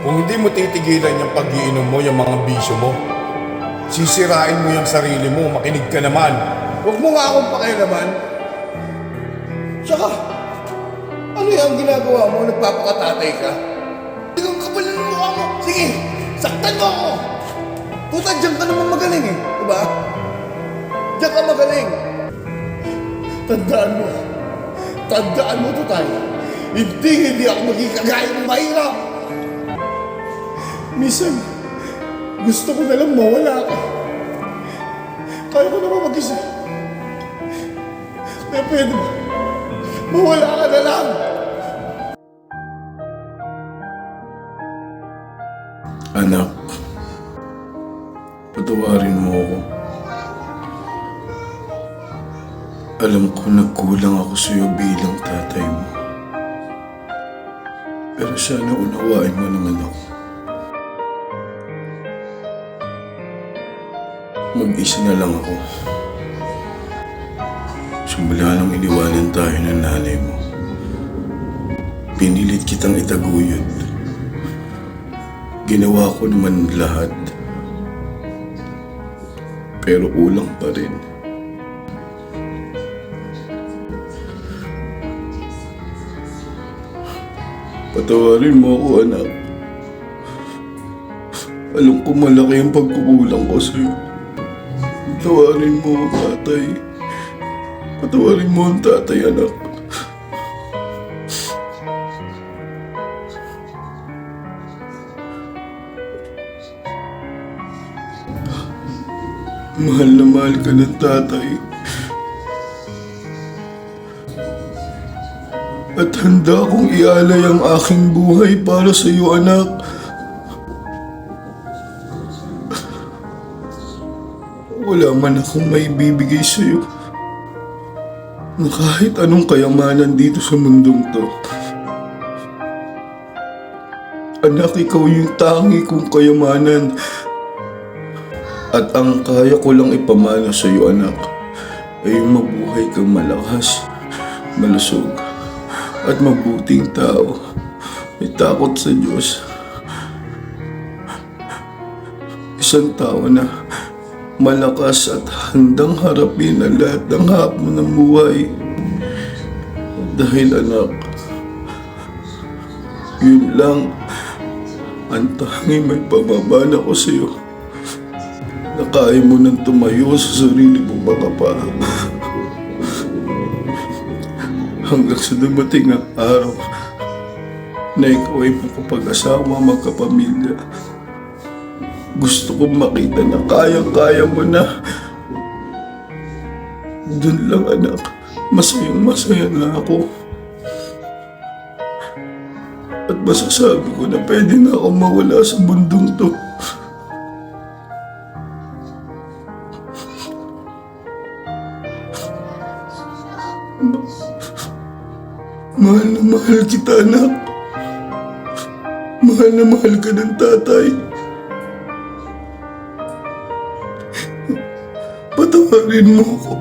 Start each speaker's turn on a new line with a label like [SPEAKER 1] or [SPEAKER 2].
[SPEAKER 1] Kung hindi mo titigilan yung pag-iinom mo, yung mga bisyo mo, sisirain mo yung sarili mo, makinig ka naman. Huwag mo nga akong pakialaman. Tsaka, ano yung ginagawa mo? Nagpapakatatay ka? Ikaw kapal ng mukha mo. Sige, saktan mo ako. Puta, diyan ka naman magaling eh. Diba? Diyan ka magaling. Tandaan mo to tayo. Hindi ako maging kagaya ng mahirap. Minsan, gusto ko na lang mawala ka. Kaya ko naman mag-isa. Kaya pwede ba? Mawala ka na lang.
[SPEAKER 2] Anak, patawarin mo ako. Alam ko nagkulang ako sa'yo bilang tatay mo. Pero sana unawain mo naman ako. Mag-isa na lang ako. Simula nang iniwanan tayo ng nanay mo, pinilit kitang itaguyod. Ginawa ko naman lahat. Pero ulang pa rin. Patawarin mo ako, anak. Alam ko malaki ang pagkukulang ko sa'yo. Patawarin mo, tatay. Patawarin mo ang tatay, anak. Mahal na mahal ka ng tatay. At handa akong ialay ang aking buhay para sa iyo, anak. Wala man akong maibibigay sa iyo na kahit anong kayamanan dito sa mundong to. Anak, ikaw yung tangi kong kayamanan. At ang kaya ko lang ipamana sa iyo, anak, ay yung mabuhay kang malakas, malusog, at mabuting tao. May takot sa Diyos. Isang tao na malakas at handang harapin ang lahat ng hamon ng buhay. Dahil anak, yun lang ang tanging may pamamana ko sa iyo. Na kaya mo nang tumayo sa sarili mong mga paa. Hanggang sa dumating ang araw na ikaw ay makapag-asawa, magkapamilya. Gusto kong makita na kayang-kaya mo na. Doon lang, anak, masayang-masaya na ako. At masasabi ko na pwede na ako mawala sa mundong to. Mahal na mahal kita, anak. Mahal na mahal ka ng tatay. Patawarin mo ako.